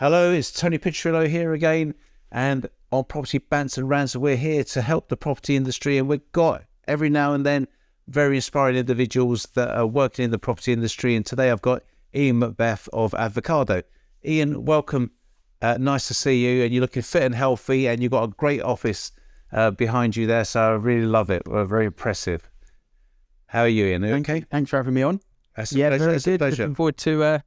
Hello, it's Tony Pitrillo here again, and on Property Bants and Rants, we're here to help the property industry, and we've got every now and then very inspiring individuals that are working in the property industry, and today I've got Ian MacBeth of Avocado. Ian, welcome. Nice to see you, and you're looking fit and healthy, and you've got a great office behind you there, so I really love it. We're very impressive. How are you, Ian? Are you okay? Thanks for having me on. That's Very a good. pleasure.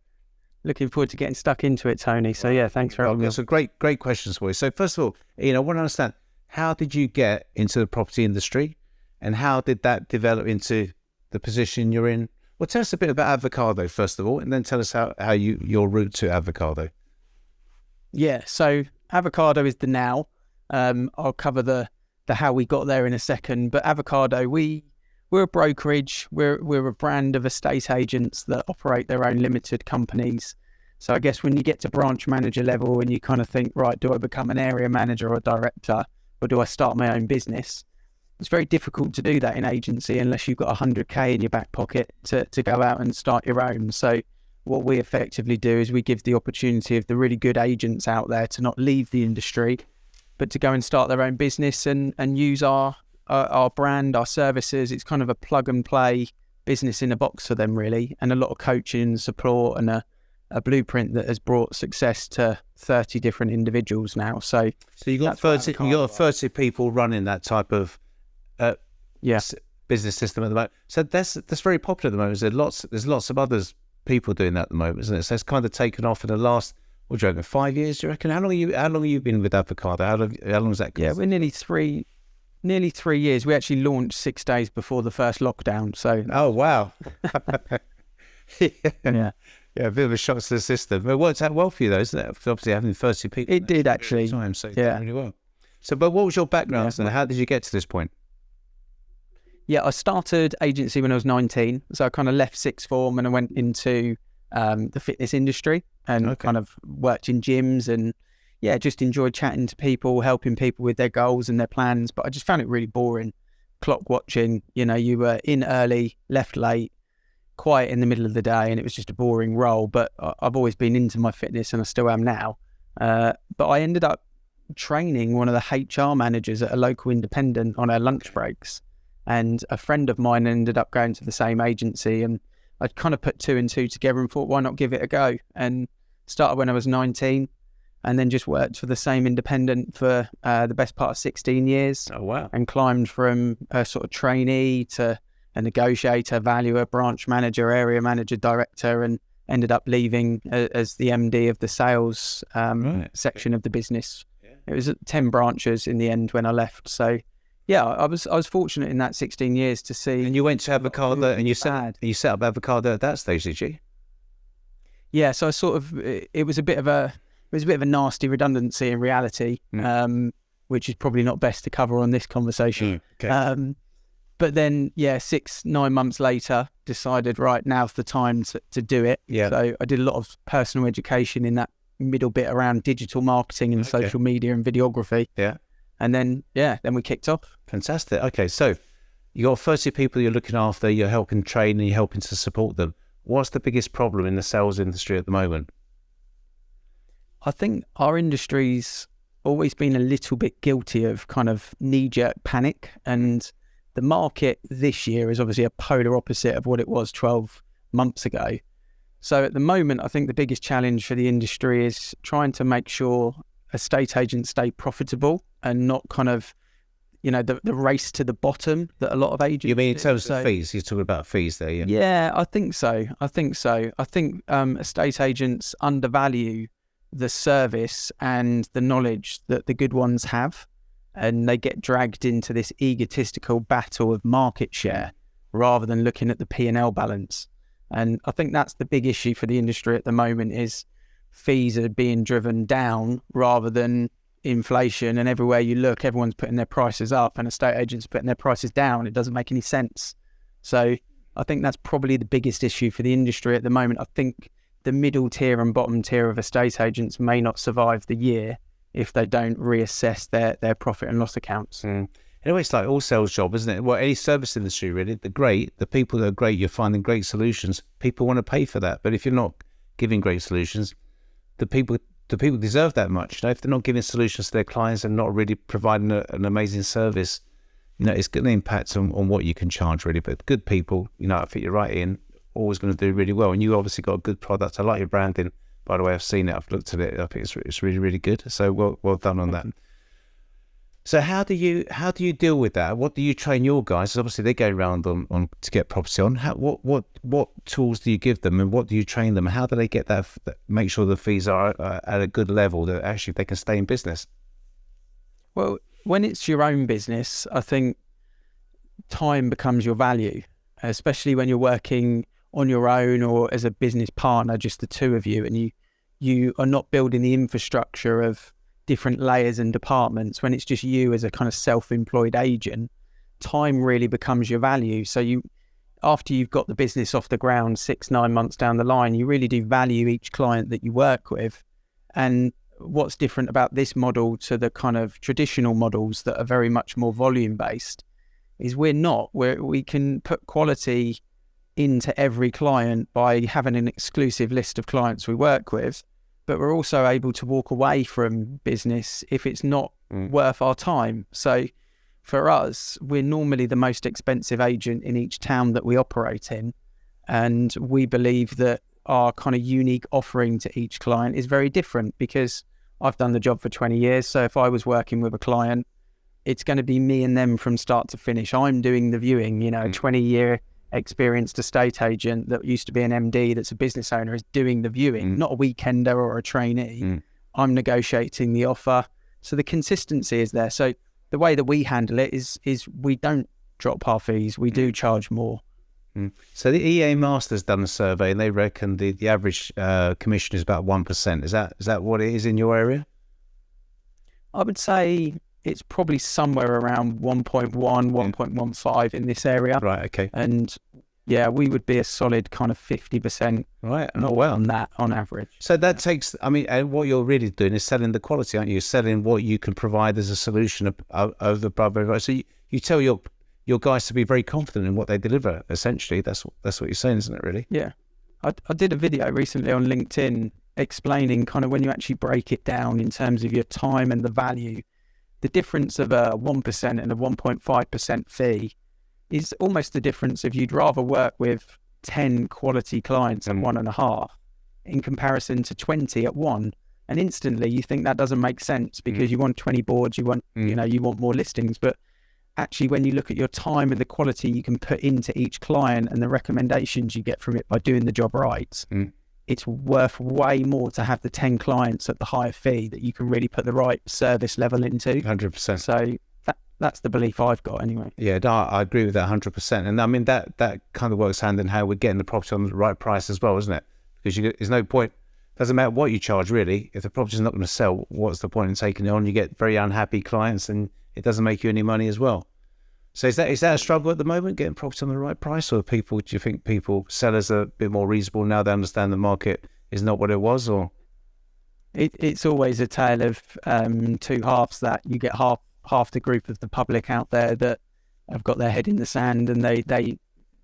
Looking forward to getting stuck into it, Tony. So yeah, thanks for having me on. So great questions for you. So first of all, Ian, I want to understand, how did you get into the property industry, and how did that develop into the position you're in? Well, tell us a bit about Avocado first of all, and then tell us how your route to Avocado. Yeah, so Avocado is the now. I'll cover the how we got there in a second. But Avocado, we're a brokerage. We're a brand of estate agents that operate their own limited companies. So I guess when you get to branch manager level and you kind of think, right, do I become an area manager or a director, or do I start my own business? It's very difficult to do that in agency unless you've got 100k in your back pocket to go out and start your own. So what we effectively do is we give the opportunity of the really good agents out there to not leave the industry, but to go and start their own business and use our brand, our services. It's kind of a plug and play business in a box for them, really, and a lot of coaching, support, and a blueprint that has brought success to 30 different individuals now. So you got 30 people running that type of business system at the moment. So that's very popular at the moment. There's lots of other people doing that at the moment, isn't it? So it's kind of taken off in the last, what do you reckon, 5 years? Do you reckon? How long have you been with Avocado? How long is that? Yeah, we're nearly 3 years. We actually launched 6 days before the first lockdown. So oh wow. Yeah, a bit of a shock to the system. It worked out well for you though, isn't it? Obviously having 30 people. It did actually. Time, so it did really well. So, but what was your background and how did you get to this point? Yeah, I started agency when I was 19. So I kind of left sixth form and I went into the fitness industry and kind of worked in gyms and just enjoyed chatting to people, helping people with their goals and their plans. But I just found it really boring, clock watching. You know, you were in early, left late, quiet in the middle of the day, and it was just a boring role. But I've always been into my fitness and I still am now. But I ended up training one of the HR managers at a local independent on our lunch breaks. And a friend of mine ended up going to the same agency, and I'd kind of put 2 and 2 together and thought, why not give it a go? And started when I was 19 and then just worked for the same independent for the best part of 16 years. Oh, wow. And climbed from a sort of trainee to a negotiator, valuer, branch manager, area manager, director, and ended up leaving as the MD of the sales section of the business. Yeah. It was 10 branches in the end when I left. So yeah, I was fortunate in that 16 years to see. And you went to Avocado and you set up Avocado at that stage, did you? Yeah, so it was a bit of a nasty redundancy in reality, which is probably not best to cover on this conversation. Okay. But then 6-9 months later, decided right, now's the time to do it. Yeah. So I did a lot of personal education in that middle bit around digital marketing and social media and videography. Yeah. And then we kicked off. Fantastic. Okay, so you got 30 people you're looking after, you're helping train and you're helping to support them. What's the biggest problem in the sales industry at the moment? I think our industry's always been a little bit guilty of kind of knee-jerk panic, and the market this year is obviously a polar opposite of what it was 12 months ago. So at the moment, I think the biggest challenge for the industry is trying to make sure estate agents stay profitable and not kind of, the race to the bottom that a lot of agents You mean in terms of fees? You're talking about fees there, yeah? Yeah, I think so. I think estate agents undervalue the service and the knowledge that the good ones have, and they get dragged into this egotistical battle of market share rather than looking at the P&L balance. And I think that's the big issue for the industry at the moment is fees are being driven down rather than inflation, and everywhere you look, everyone's putting their prices up and estate agents putting their prices down. It doesn't make any sense. So I think that's probably the biggest issue for the industry at the moment. I think the middle tier and bottom tier of estate agents may not survive the year if they don't reassess their profit and loss accounts. Anyway, it's like all sales job, isn't it? Well, any service industry really, the people that are great, you're finding great solutions, people want to pay for that. But if you're not giving great solutions, the people do people deserve that much? If they're not giving solutions to their clients and not really providing an amazing service, it's going to impact on what you can charge, really. But good people, I think you're right, Ian, always going to do really well. And you obviously got a good product. I like your branding, by the way. I've seen it. I've looked at it. I think it's really, really good. So well done on that. So how do you deal with that? What do you train your guys? Obviously, they go around on to get property on. What tools do you give them, and what do you train them? How do they get that? Make sure the fees are at a good level that actually they can stay in business. Well, when it's your own business, I think time becomes your value, especially when you're working on your own or as a business partner, just the two of you, and you are not building the infrastructure of different layers and departments. When it's just you as a kind of self-employed agent, time really becomes your value. So after you've got the business off the ground 6-9 months down the line, you really do value each client that you work with. And what's different about this model to the kind of traditional models that are very much more volume based is we can put quality into every client by having an exclusive list of clients we work with. But we're also able to walk away from business if it's not worth our time. So for us, we're normally the most expensive agent in each town that we operate in. And we believe that our kind of unique offering to each client is very different, because I've done the job for 20 years. So if I was working with a client, it's going to be me and them from start to finish. I'm doing the viewing, a 20-year experienced estate agent that used to be an MD that's a business owner is doing the viewing, not a weekender or a trainee. I'm negotiating the offer. So the consistency is there. So the way that we handle it is we don't drop our fees. We do charge more. So the EA Masters done a survey and they reckon the average commission is about 1%. Is that what it is in your area? I would say it's probably somewhere around 1.1, 1.15 in this area. Right, okay. And yeah, we would be a solid kind of 50% right. Oh, well. on that on average. So that takes, and what you're really doing is selling the quality, aren't you? Selling what you can provide as a solution over above everybody. So you tell your guys to be very confident in what they deliver, essentially. That's what you're saying, isn't it, really? Yeah. I did a video recently on LinkedIn explaining kind of when you actually break it down in terms of your time and the value, the difference of a 1% and a 1.5% fee is almost the difference if you'd rather work with 10 quality clients at 1.5 in comparison to 20 at 1. And instantly you think that doesn't make sense because you want 20 boards, you want, you want more listings. But actually, when you look at your time and the quality you can put into each client and the recommendations you get from it by doing the job right, it's worth way more to have the 10 clients at the higher fee that you can really put the right service level into. 100%. So that's the belief I've got anyway. Yeah, no, I agree with that 100%. And I mean, that kind of works hand in hand with getting the property on the right price as well, isn't it? Because there's no point, doesn't matter what you charge really. If the property's not going to sell, what's the point in taking it on? You get very unhappy clients and it doesn't make you any money as well. So is that a struggle at the moment, getting property on the right price? Or do you think sellers are a bit more reasonable now, they understand the market is not what it was? Or it's always a tale of two halves, that you get half the group of the public out there that have got their head in the sand and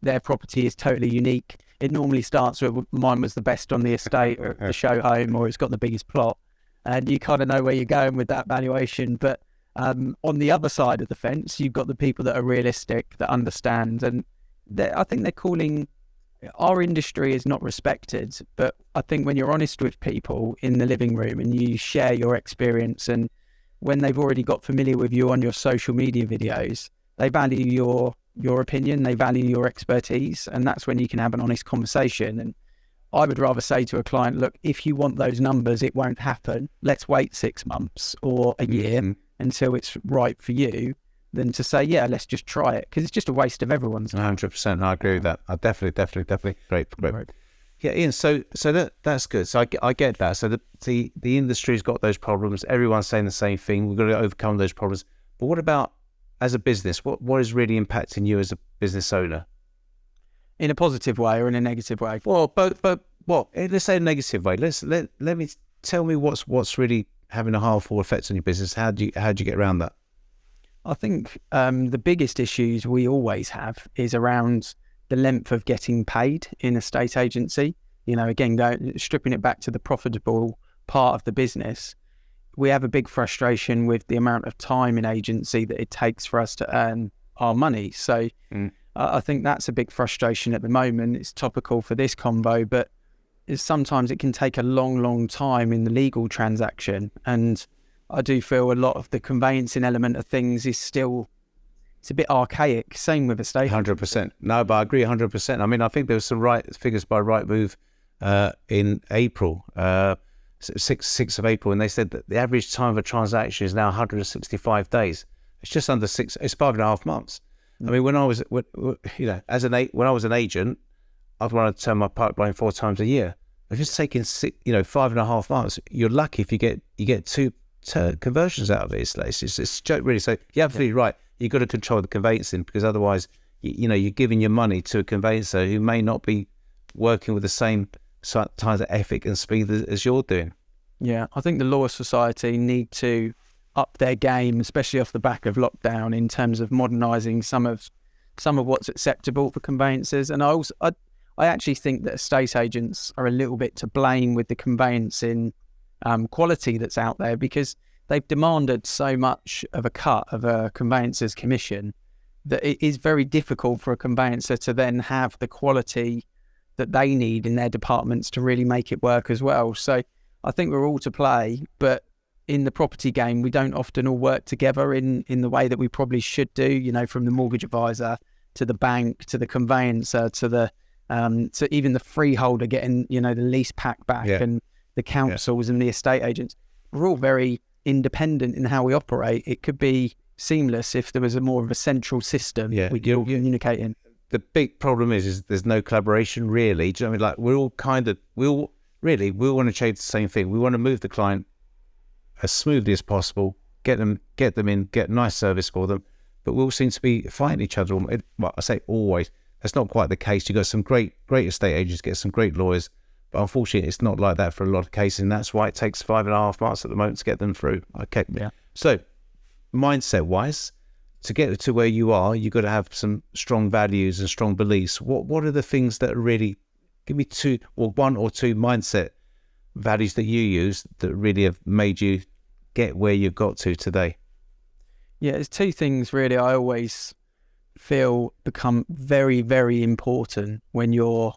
their property is totally unique. It normally starts with mine was the best on the estate or the show home, or it's got the biggest plot, and you kind of know where you're going with that valuation. But on the other side of the fence, you've got the people that are realistic, that understand, and I think they're calling our industry is not respected. But I think when you're honest with people in the living room and you share your experience, and when they've already got familiar with you on your social media videos, they value your opinion, they value your expertise, and that's when you can have an honest conversation. And I would rather say to a client, look, if you want those numbers, it won't happen. Let's wait 6 months or a year until it's right for you, than to say, yeah, let's just try it, because it's just a waste of everyone's time. 100%. I agree with that. I definitely. Great. Yeah, Ian. So that's good. So I get that. So the industry's got those problems. Everyone's saying the same thing. We've got to overcome those problems. But what about as a business? What is really impacting you as a business owner? In a positive way or in a negative way? Well, but what? Let's say a negative way. Tell me what's really having a harmful effect on your business. How do you get around that? I think the biggest issues we always have is around the length of getting paid in a estate agency. Again, stripping it back to the profitable part of the business, we have a big frustration with the amount of time in agency that it takes for us to earn our money. So I think that's a big frustration at the moment. It's topical for this convo, but sometimes it can take a long time in the legal transaction. And I do feel a lot of the conveyancing element of things is still, it's a bit archaic. Same with estate. 100%. No, but I agree 100%. I mean, I think there was some figures by Rightmove in April, 6th of April, and they said that the average time of a transaction is now 165 days. It's just under 6. It's 5.5 months. I mean, when I was, when I was an agent, I'd want to turn my pipeline 4 times a year. If it's taking 5.5 months, you're lucky if you get 2 conversions out of it. It's a joke, really. So you're absolutely right. You've got to control the conveyancing, because otherwise, you're giving your money to a conveyancer who may not be working with the same types of ethic and speed as you're doing. Yeah, I think the Law Society need to up their game, especially off the back of lockdown, in terms of modernising some of what's acceptable for conveyancers. And I actually think that estate agents are a little bit to blame with the conveyancing quality that's out there, because they've demanded so much of a cut of a conveyancer's commission that it is very difficult for a conveyancer to then have the quality that they need in their departments to really make it work as well. So I think we're all to play, but in the property game, we don't often all work together in the way that we probably should do, from the mortgage advisor to the bank, to the conveyancer, to even the freeholder getting, the lease pack back, and the councils and the estate agents. We're all very independent in how we operate. It could be seamless if there was a more of a central system we could all communicate in. The big problem is there's no collaboration, really. Do you know what I mean? Like, we all want to change the same thing. We want to move the client as smoothly as possible, get them in, get nice service for them, but we all seem to be fighting each other. Well, I say always. That's not quite the case. You've got some great estate agents, get some great lawyers, but unfortunately, it's not like that for a lot of cases, and that's why it takes 5.5 months at the moment to get them through. Okay. Yeah. So, mindset-wise, to get to where you are, you've got to have some strong values and strong beliefs. What are the things that really, give me 2 or 1 or 2 mindset values that you use that really have made you get where you've got to today? Yeah, there's 2 things really I always feel become very, very important when you're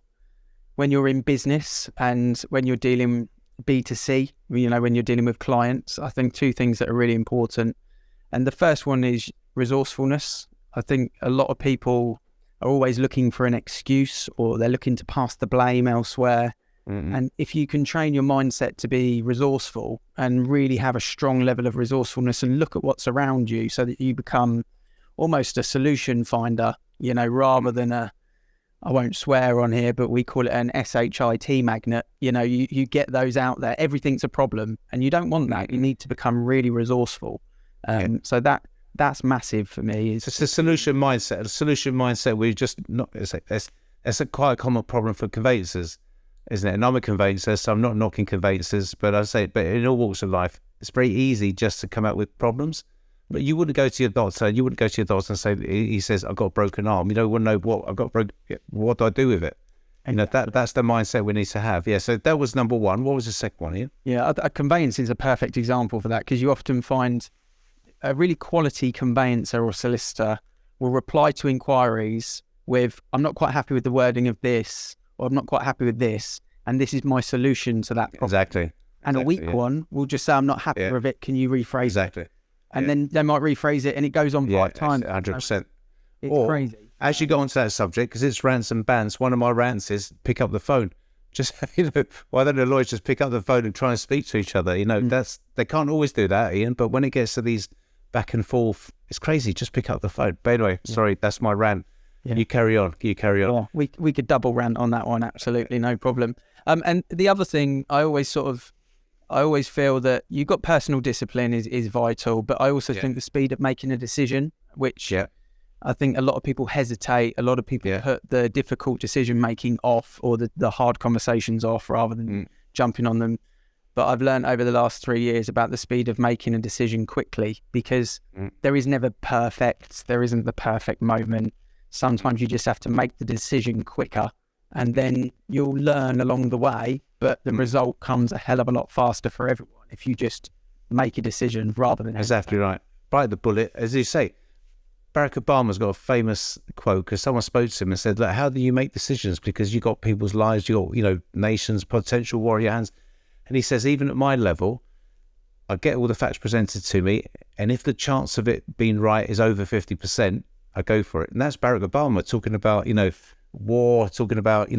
in business and when you're dealing B2C, when you're dealing with clients. I think 2 things that are really important. And the first one is resourcefulness. I think a lot of people are always looking for an excuse, or they're looking to pass the blame elsewhere. Mm-hmm. And if you can train your mindset to be resourceful and really have a strong level of resourcefulness and look at what's around you, so that you become almost a solution finder, rather than I won't swear on here, but we call it an SHIT magnet. You get those out there. Everything's a problem, and you don't want that. You need to become really resourceful. So that's massive for me. It's a solution mindset. A solution mindset where you just not. It's a quite a common problem for conveyancers, isn't it? And I'm a conveyancer, so I'm not knocking conveyancers, but but in all walks of life, it's very easy just to come out with problems. But you wouldn't go to your doctor. You wouldn't go to your doctor and say, he says, I've got a broken arm. You don't want to know what I've got broken. What do I do with it? Exactly. That's the mindset we need to have. Yeah. So that was number 1. What was the second one, Ian? Yeah, a conveyancing is a perfect example for that, because you often find a really quality conveyancer or solicitor will reply to inquiries with, I'm not quite happy with the wording of this, or I'm not quite happy with this, and this is my solution to that problem. Exactly. And a weak one will just say, I'm not happy with it, can you rephrase exactly. it? And then they might rephrase it, and it goes on 5 times. 100%. It's crazy. As you go on to that subject, because it's rants and bants, one of my rants is pick up the phone. Just, why don't the lawyers just pick up the phone and try and speak to each other? They can't always do that, Ian, but when it gets to these back and forth, it's crazy. Just pick up the phone. But anyway, sorry, that's my rant. Yeah. You carry on. Yeah, we could double rant on that one. Absolutely, no problem. And the other thing, I always feel that you've got personal discipline is vital, but I also think the speed of making a decision, which I think a lot of people hesitate. A lot of people put the difficult decision making off, or the hard conversations off, rather than jumping on them. But I've learned over the last 3 years about the speed of making a decision quickly, because there is never perfect. There isn't the perfect moment. Sometimes you just have to make the decision quicker, and then you'll learn along the way. but the result comes a hell of a lot faster for everyone if you just make a decision rather than... Exactly right. Bite the bullet. As you say, Barack Obama's got a famous quote because someone spoke to him and said, "Look, how do you make decisions? Because you got people's lives, you got, nations, potential warrior hands." And he says, even at my level, I get all the facts presented to me, and if the chance of it being right is over 50%, I go for it. And that's Barack Obama talking about, war, talking about,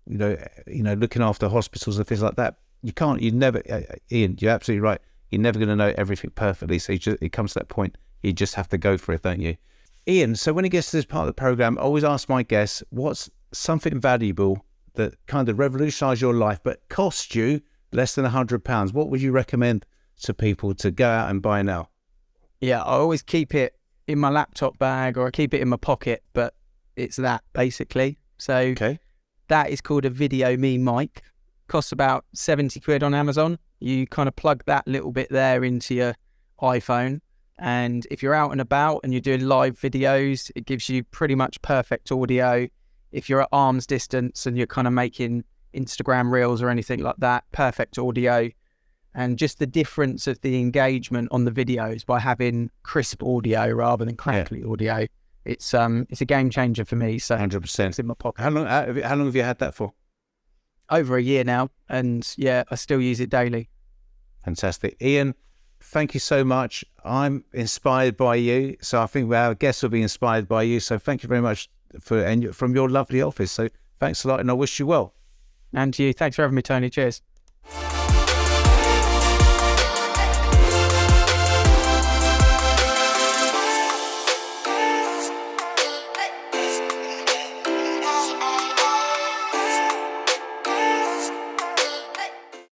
looking after hospitals and things like that. You never, Ian, you're absolutely right. You're never going to know everything perfectly. So it comes to that point, you just have to go for it, don't you? Ian, so when it gets to this part of the program, I always ask my guests, what's something valuable that kind of revolutionised your life, but cost you less than £100? What would you recommend to people to go out and buy now? Yeah, I always keep it in my laptop bag or I keep it in my pocket, but it's that basically. So Okay. That is called a Video Me mic. Costs about 70 quid on Amazon. You kind of plug that little bit there into your iPhone. And if you're out and about and you're doing live videos, it gives you pretty much perfect audio. If you're at arm's distance and you're kind of making Instagram reels or anything like that, perfect audio. And just the difference of the engagement on the videos by having crisp audio rather than crackly audio. It's a game changer for me. So 100%. It's in my pocket. How long have you had that for? Over a year now. And yeah, I still use it daily. Fantastic. Ian, thank you so much. I'm inspired by you. So I think our guests will be inspired by you. So thank you very much from your lovely office. So thanks a lot and I wish you well. And to you. Thanks for having me, Tony. Cheers.